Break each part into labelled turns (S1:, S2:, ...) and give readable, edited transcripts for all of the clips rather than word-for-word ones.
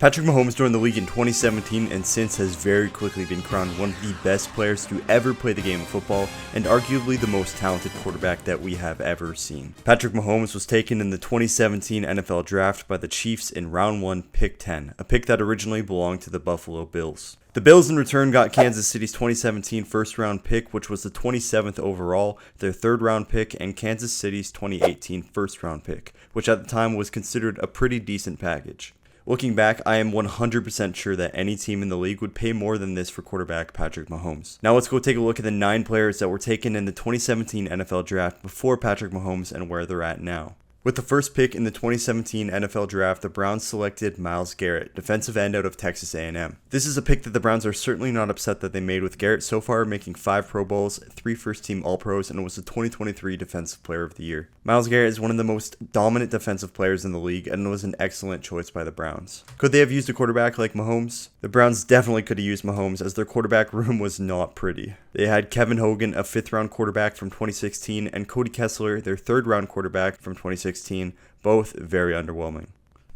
S1: Patrick Mahomes joined the league in 2017 and since has very quickly been crowned one of the best players to ever play the game of football and arguably the most talented quarterback that we have ever seen. Patrick Mahomes was taken in the 2017 NFL Draft by the Chiefs in round 1, pick 10, a pick that originally belonged to the Buffalo Bills. The Bills in return got Kansas City's 2017 first-round pick, which was the 27th overall, their third-round pick, and Kansas City's 2018 first-round pick, which at the time was considered a pretty decent package. Looking back, I am 100% sure that any team in the league would pay more than this for quarterback Patrick Mahomes. Now let's go take a look at the 9 players that were taken in the 2017 NFL Draft before Patrick Mahomes and where they're at now. With the first pick in the 2017 NFL Draft, the Browns selected Myles Garrett, defensive end out of Texas A&M. This is a pick that the Browns are certainly not upset that they made, with Garrett so far making 5 Pro Bowls, 3 first-team All-Pros, and was the 2023 Defensive Player of the Year. Myles Garrett is one of the most dominant defensive players in the league and was an excellent choice by the Browns. Could they have used a quarterback like Mahomes? The Browns definitely could have used Mahomes, as their quarterback room was not pretty. They had Kevin Hogan, a 5th-round quarterback from 2016, and Cody Kessler, their 3rd-round quarterback from 2016, both very underwhelming.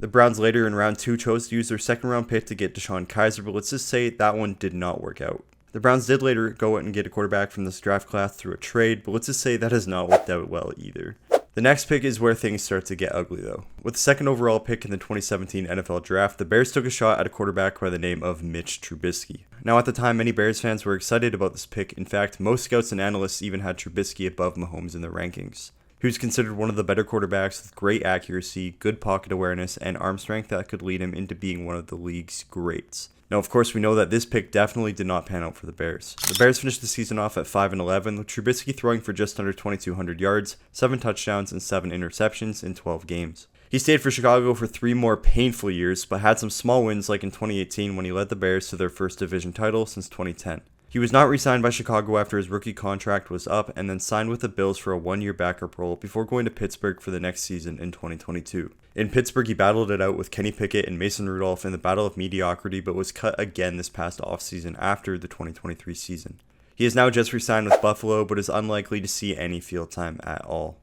S1: The Browns later in round 2 chose to use their 2nd-round pick to get DeShone Kizer, but let's just say that one did not work out. The Browns did later go out and get a quarterback from this draft class through a trade, but let's just say that has not worked out well either. The next pick is where things start to get ugly though. With the 2nd overall pick in the 2017 NFL Draft, the Bears took a shot at a quarterback by the name of Mitch Trubisky. Now at the time, many Bears fans were excited about this pick. In fact, most scouts and analysts even had Trubisky above Mahomes in their rankings. He was considered one of the better quarterbacks with great accuracy, good pocket awareness, and arm strength that could lead him into being one of the league's greats. Now, of course, we know that this pick definitely did not pan out for the Bears. The Bears finished the season off at 5-11, with Trubisky throwing for just under 2,200 yards, 7 touchdowns, and 7 interceptions in 12 games. He stayed for Chicago for 3 more painful years, but had some small wins like in 2018 when he led the Bears to their first division title since 2010. He was not re-signed by Chicago after his rookie contract was up and then signed with the Bills for a 1-year backup role before going to Pittsburgh for the next season in 2022. In Pittsburgh, he battled it out with Kenny Pickett and Mason Rudolph in the battle of mediocrity, but was cut again this past offseason after the 2023 season. He is now just re-signed with Buffalo, but is unlikely to see any field time at all.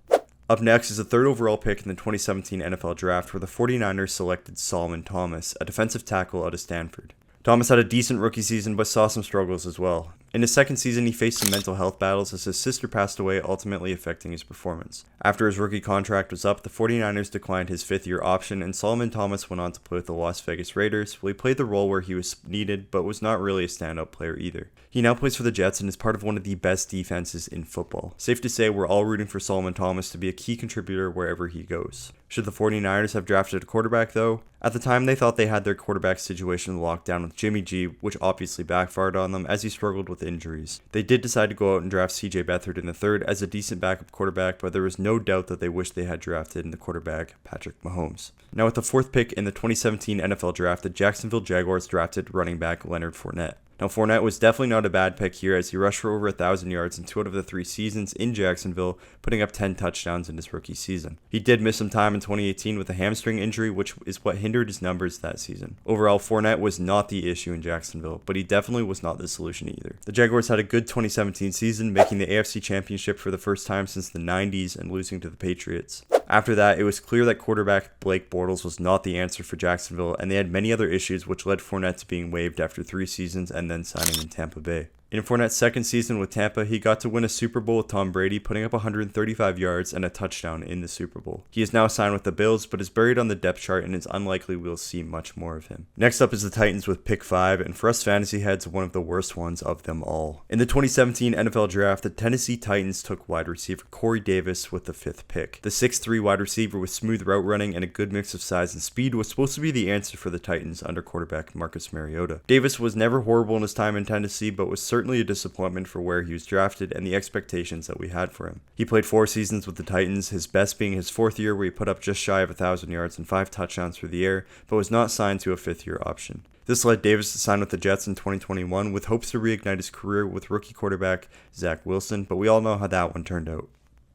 S1: Up next is the 3rd overall pick in the 2017 NFL Draft, where the 49ers selected Solomon Thomas, a defensive tackle out of Stanford. Thomas had a decent rookie season, but saw some struggles as well. In his 2nd season, he faced some mental health battles as his sister passed away, ultimately affecting his performance. After his rookie contract was up, the 49ers declined his 5th-year option, and Solomon Thomas went on to play with the Las Vegas Raiders, where he played the role where he was needed, but was not really a standout player either. He now plays for the Jets and is part of one of the best defenses in football. Safe to say, we're all rooting for Solomon Thomas to be a key contributor wherever he goes. Should the 49ers have drafted a quarterback though? At the time, they thought they had their quarterback situation locked down with Jimmy G, which obviously backfired on them as he struggled with injuries. They did decide to go out and draft CJ Beathard in the 3rd as a decent backup quarterback, but there was no doubt that they wished they had drafted in the quarterback Patrick Mahomes. Now with the 4th pick in the 2017 NFL Draft, the Jacksonville Jaguars drafted running back Leonard Fournette. Now, Fournette was definitely not a bad pick here, as he rushed for over 1,000 yards in 2 out of the 3 seasons in Jacksonville, putting up 10 touchdowns in his rookie season. He did miss some time in 2018 with a hamstring injury, which is what hindered his numbers that season. Overall, Fournette was not the issue in Jacksonville, but he definitely was not the solution either. The Jaguars had a good 2017 season, making the AFC Championship for the first time since the 90s and losing to the Patriots. After that, it was clear that quarterback Blake Bortles was not the answer for Jacksonville, and they had many other issues which led Fournette to being waived after 3 seasons and then signing in Tampa Bay. In Fournette's 2nd season with Tampa, he got to win a Super Bowl with Tom Brady, putting up 135 yards and a touchdown in the Super Bowl. He is now signed with the Bills, but is buried on the depth chart and it's unlikely we'll see much more of him. Next up is the Titans with pick 5, and for us fantasy heads, one of the worst ones of them all. In the 2017 NFL Draft, the Tennessee Titans took wide receiver Corey Davis with the 5th pick. The 6'3" wide receiver with smooth route running and a good mix of size and speed was supposed to be the answer for the Titans under quarterback Marcus Mariota. Davis was never horrible in his time in Tennessee, but was certainly a disappointment for where he was drafted and the expectations that we had for him. He played 4 seasons with the Titans, his best being his 4th year where he put up just shy of 1,000 yards and 5 touchdowns through the air, but was not signed to a 5th-year option. This led Davis to sign with the Jets in 2021 with hopes to reignite his career with rookie quarterback Zach Wilson, but we all know how that one turned out.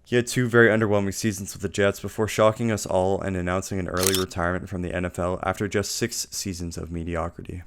S1: He had 2 very underwhelming seasons with the Jets before shocking us all and announcing an early retirement from the NFL after just 6 seasons of mediocrity.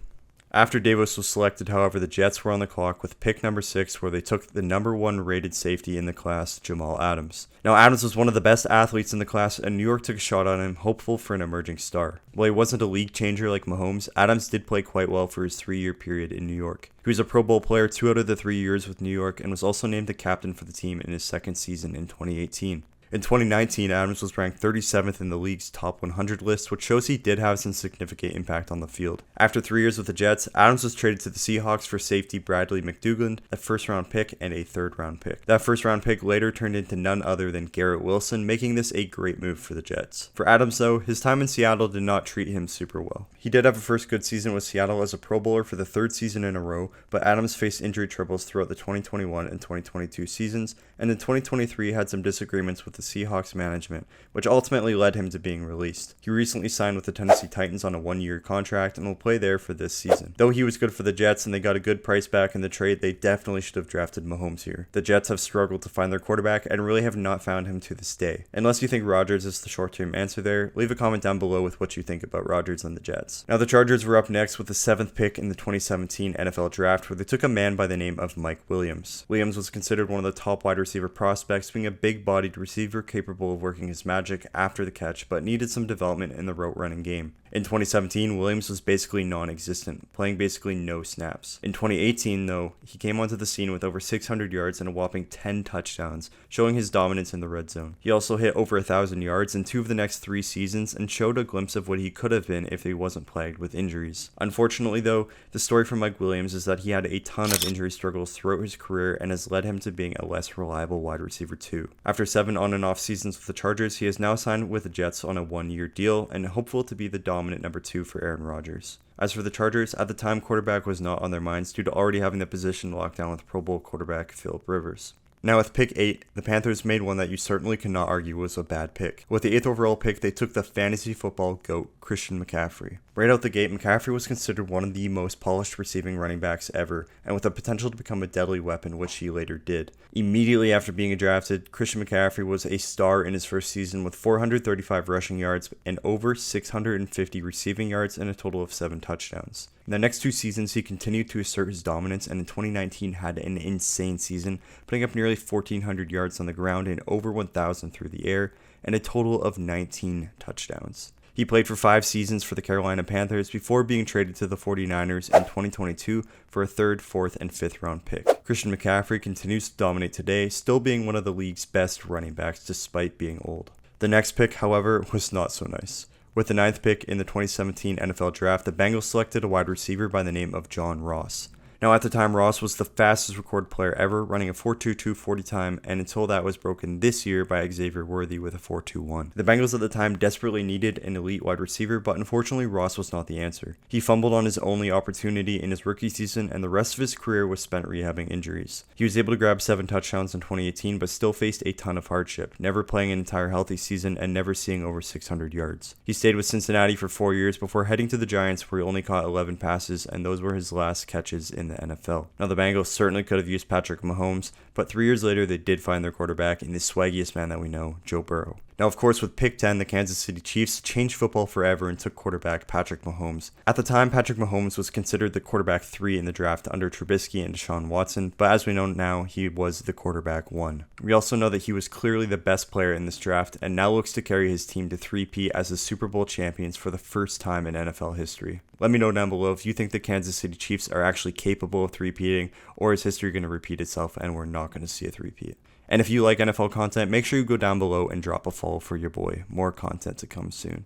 S1: After Davis was selected, however, the Jets were on the clock with pick number 6, where they took the number 1 rated safety in the class, Jamal Adams. Now, Adams was one of the best athletes in the class, and New York took a shot on him, hopeful for an emerging star. While he wasn't a league changer like Mahomes, Adams did play quite well for his 3-year period in New York. He was a Pro Bowl player 2 out of the 3 years with New York, and was also named the captain for the team in his second season in 2018. In 2019, Adams was ranked 37th in the league's top 100 list, which shows he did have some significant impact on the field. After 3 years with the Jets, Adams was traded to the Seahawks for safety Bradley McDougald, a first-round pick and a third-round pick. That first-round pick later turned into none other than Garrett Wilson, making this a great move for the Jets. For Adams, though, his time in Seattle did not treat him super well. He did have a first good season with Seattle as a Pro Bowler for the 3rd season in a row, but Adams faced injury troubles throughout the 2021 and 2022 seasons, and in 2023 had some disagreements with the Seahawks management, which ultimately led him to being released. He recently signed with the Tennessee Titans on a 1-year contract and will play there for this season. Though he was good for the Jets and they got a good price back in the trade, they definitely should have drafted Mahomes here. The Jets have struggled to find their quarterback and really have not found him to this day. Unless you think Rodgers is the short-term answer there, leave a comment down below with what you think about Rodgers and the Jets. Now the Chargers were up next with the 7th pick in the 2017 NFL Draft, where they took a man by the name of Mike Williams. Williams was considered one of the top wide receiver prospects, being a big-bodied receiver capable of working his magic after the catch, but needed some development in the route running game. In 2017, Williams was basically non-existent, playing basically no snaps. In 2018, though, he came onto the scene with over 600 yards and a whopping 10 touchdowns, showing his dominance in the red zone. He also hit over 1,000 yards in 2 of the next 3 seasons and showed a glimpse of what he could have been if he wasn't plagued with injuries. Unfortunately, though, the story for Mike Williams is that he had a ton of injury struggles throughout his career and has led him to being a less reliable wide receiver too. After 7 on and off seasons with the Chargers, he has now signed with the Jets on a 1-year deal and hopeful to be the dominant number 2 for Aaron Rodgers. As for the Chargers, at the time quarterback was not on their minds due to already having the position locked down with Pro Bowl quarterback Philip Rivers. Now with pick 8, the Panthers made one that you certainly cannot argue was a bad pick. With the 8th overall pick, they took the fantasy football GOAT, Christian McCaffrey. Right out the gate, McCaffrey was considered one of the most polished receiving running backs ever, and with the potential to become a deadly weapon, which he later did. Immediately after being drafted, Christian McCaffrey was a star in his first season with 435 rushing yards and over 650 receiving yards and a total of 7 touchdowns. In the next 2 seasons, he continued to assert his dominance, and in 2019 had an insane season, putting up nearly 1,400 yards on the ground and over 1,000 through the air, and a total of 19 touchdowns. He played for 5 seasons for the Carolina Panthers before being traded to the 49ers in 2022 for a 3rd, 4th, and 5th round pick. Christian McCaffrey continues to dominate today, still being one of the league's best running backs despite being old. The next pick, however, was not so nice. With the 9th pick in the 2017 NFL Draft, the Bengals selected a wide receiver by the name of John Ross. Now at the time, Ross was the fastest recorded player ever, running a 4.22 40 time, and until that was broken this year by Xavier Worthy with a 4.21. The Bengals at the time desperately needed an elite wide receiver, but unfortunately Ross was not the answer. He fumbled on his only opportunity in his rookie season, and the rest of his career was spent rehabbing injuries. He was able to grab 7 touchdowns in 2018, but still faced a ton of hardship, never playing an entire healthy season and never seeing over 600 yards. He stayed with Cincinnati for 4 years before heading to the Giants, where he only caught 11 passes, and those were his last catches in the NFL. Now the Bengals certainly could have used Patrick Mahomes, but 3 years later they did find their quarterback in the swaggiest man that we know, Joe Burrow. Now of course with pick 10, the Kansas City Chiefs changed football forever and took quarterback Patrick Mahomes. At the time, Patrick Mahomes was considered the quarterback 3 in the draft under Trubisky and Deshaun Watson, but as we know now, he was the quarterback 1. We also know that he was clearly the best player in this draft and now looks to carry his team to 3-peat as the Super Bowl champions for the first time in NFL history. Let me know down below if you think the Kansas City Chiefs are actually capable of 3-peating, or is history going to repeat itself and we're not going to see a 3-peat. And if you like NFL content, make sure you go down below and drop a follow for your boy. More content to come soon.